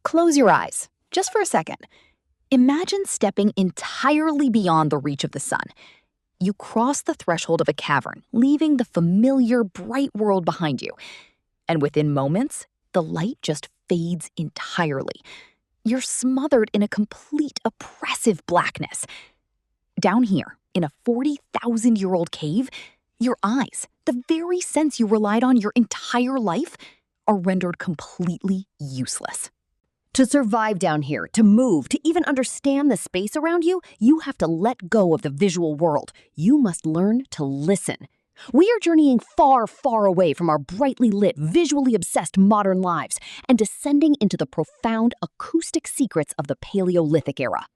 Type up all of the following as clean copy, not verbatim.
Close your eyes, just for a second. Imagine stepping entirely beyond the reach of the sun. You cross the threshold of a cavern, leaving the familiar, bright world behind you. And within moments, the light just fades entirely. You're smothered in a complete, oppressive blackness. Down here, in a 40,000-year-old cave, your eyes, the very sense you relied on your entire life, are rendered completely useless. To survive down here, to move, to even understand the space around you, you have to let go of the visual world. You must learn to listen. We are journeying far, far away from our brightly lit, visually obsessed modern lives and descending into the profound acoustic secrets of the Paleolithic era.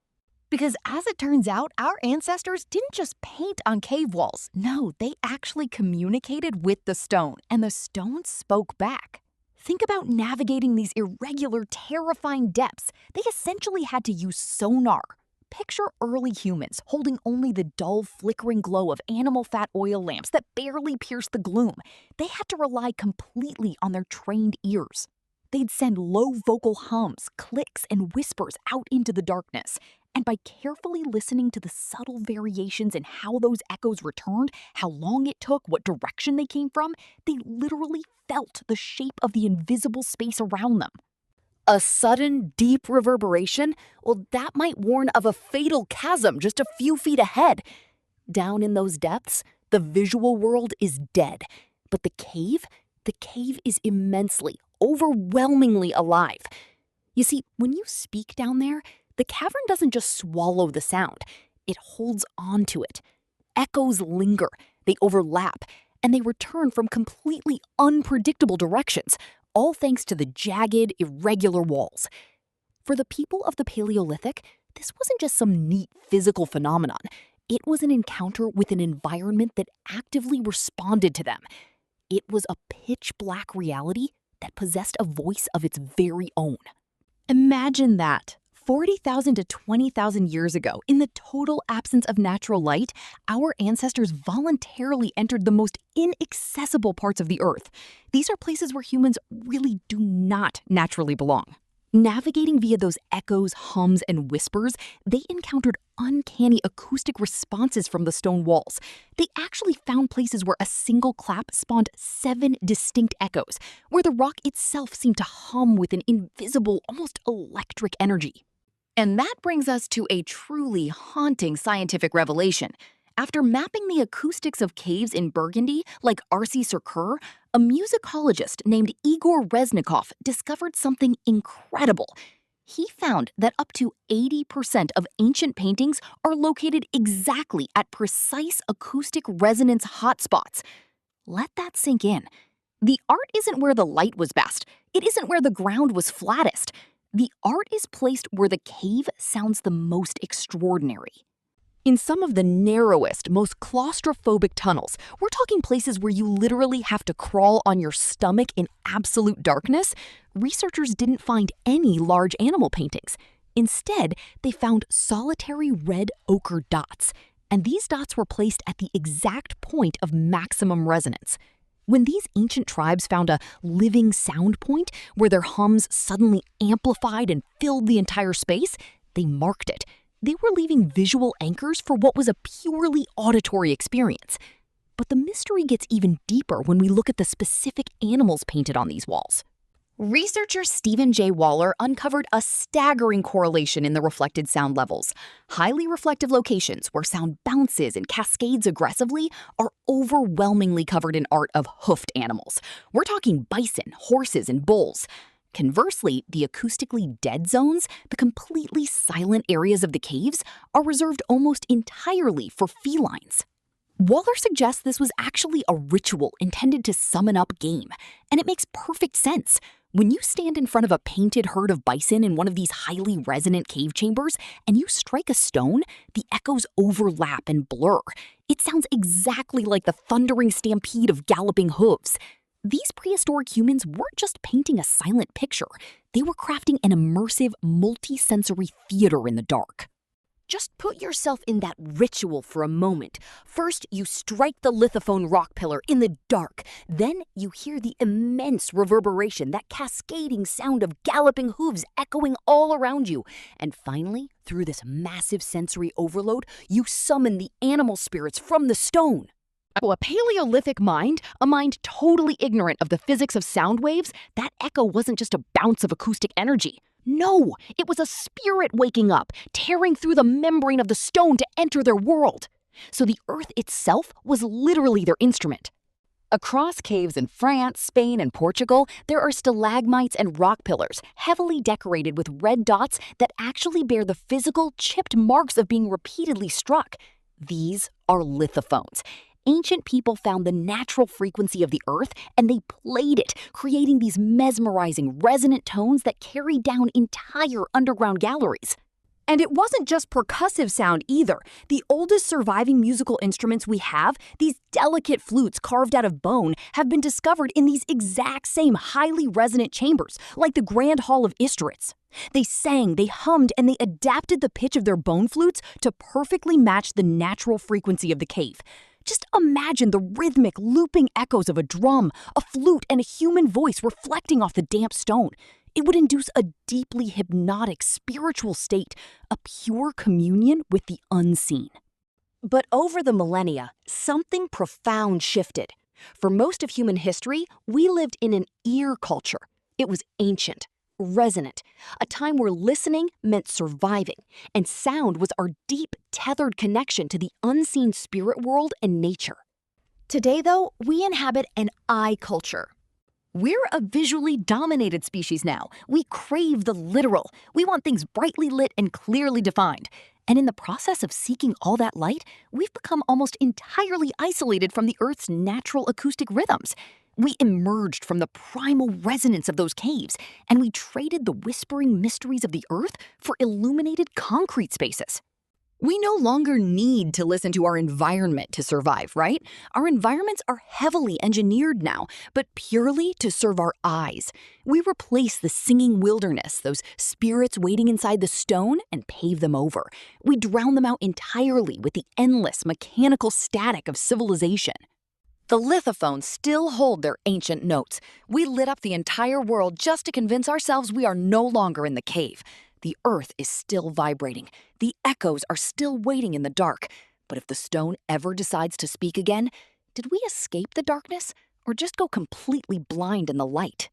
Because as it turns out, our ancestors didn't just paint on cave walls. No, they actually communicated with the stone, and the stone spoke back. Think about navigating these irregular, terrifying depths. They essentially had to use sonar. Picture early humans holding only the dull, flickering glow of animal fat oil lamps that barely pierced the gloom. They had to rely completely on their trained ears. They'd send low vocal hums, clicks, and whispers out into the darkness. And by carefully listening to the subtle variations in how those echoes returned, how long it took, what direction they came from, they literally felt the shape of the invisible space around them. A sudden, deep reverberation? Well, that might warn of a fatal chasm just a few feet ahead. Down in those depths, the visual world is dead. But the cave is immensely, overwhelmingly alive. You see, when you speak down there, the cavern doesn't just swallow the sound, it holds on to it. Echoes linger, they overlap, and they return from completely unpredictable directions, all thanks to the jagged, irregular walls. For the people of the Paleolithic, this wasn't just some neat physical phenomenon. It was an encounter with an environment that actively responded to them. It was a pitch-black reality that possessed a voice of its very own. Imagine that. 40,000 to 20,000 years ago, in the total absence of natural light, our ancestors voluntarily entered the most inaccessible parts of the Earth. These are places where humans really do not naturally belong. Navigating via those echoes, hums, and whispers, they encountered uncanny acoustic responses from the stone walls. They actually found places where a single clap spawned 7 distinct echoes, where the rock itself seemed to hum with an invisible, almost electric energy. And that brings us to a truly haunting scientific revelation. After mapping the acoustics of caves in Burgundy, like Arcy-sur-Cure, a musicologist named Iégor Reznikoff discovered something incredible. He found that up to 80% of ancient paintings are located exactly at precise acoustic resonance hotspots. Let that sink in. The art isn't where the light was best. It isn't where the ground was flattest. The art is placed where the cave sounds the most extraordinary. In some of the narrowest, most claustrophobic tunnels, we're talking places where you literally have to crawl on your stomach in absolute darkness, researchers didn't find any large animal paintings. Instead, they found solitary red ochre dots, and these dots were placed at the exact point of maximum resonance. When these ancient tribes found a living sound point where their hums suddenly amplified and filled the entire space, they marked it. They were leaving visual anchors for what was a purely auditory experience. But the mystery gets even deeper when we look at the specific animals painted on these walls. Researcher Stephen J. Waller uncovered a staggering correlation in the reflected sound levels. Highly reflective locations where sound bounces and cascades aggressively are overwhelmingly covered in art of hoofed animals. We're talking bison, horses, and bulls. Conversely, the acoustically dead zones, the completely silent areas of the caves, are reserved almost entirely for felines. Waller suggests this was actually a ritual intended to summon up game, and it makes perfect sense. When you stand in front of a painted herd of bison in one of these highly resonant cave chambers and you strike a stone, the echoes overlap and blur. It sounds exactly like the thundering stampede of galloping hooves. These prehistoric humans weren't just painting a silent picture. They were crafting an immersive, multi-sensory theater in the dark. Just put yourself in that ritual for a moment. First, you strike the lithophone rock pillar in the dark. Then you hear the immense reverberation, that cascading sound of galloping hooves echoing all around you. And finally, through this massive sensory overload, you summon the animal spirits from the stone. A Paleolithic mind, a mind totally ignorant of the physics of sound waves, that echo wasn't just a bounce of acoustic energy. No, it was a spirit waking up, tearing through the membrane of the stone to enter their world. So the earth itself was literally their instrument. Across caves in France, Spain, and Portugal, there are stalagmites and rock pillars, heavily decorated with red dots that actually bear the physical, chipped marks of being repeatedly struck. These are lithophones. Ancient people found the natural frequency of the earth and they played it, creating these mesmerizing, resonant tones that carried down entire underground galleries. And it wasn't just percussive sound either. The oldest surviving musical instruments we have, these delicate flutes carved out of bone, have been discovered in these exact same highly resonant chambers, like the Grand Hall of Istritz. They sang, they hummed, and they adapted the pitch of their bone flutes to perfectly match the natural frequency of the cave. Just imagine the rhythmic, looping echoes of a drum, a flute, and a human voice reflecting off the damp stone. It would induce a deeply hypnotic spiritual state, a pure communion with the unseen. But over the millennia, something profound shifted. For most of human history, we lived in an ear culture. It was ancient, resonant, a time where listening meant surviving, and sound was our deep, tethered connection to the unseen spirit world and nature. Today, though, we inhabit an eye culture. We're a visually dominated species now. We crave the literal. We want things brightly lit and clearly defined. And in the process of seeking all that light, we've become almost entirely isolated from the Earth's natural acoustic rhythms. We emerged from the primal resonance of those caves, and we traded the whispering mysteries of the Earth for illuminated concrete spaces. We no longer need to listen to our environment to survive, right? Our environments are heavily engineered now, but purely to serve our eyes. We replace the singing wilderness, those spirits waiting inside the stone, and pave them over. We drown them out entirely with the endless mechanical static of civilization. The lithophones still hold their ancient notes. We lit up the entire world just to convince ourselves we are no longer in the cave. The earth is still vibrating. The echoes are still waiting in the dark. But if the stone ever decides to speak again, did we escape the darkness or just go completely blind in the light?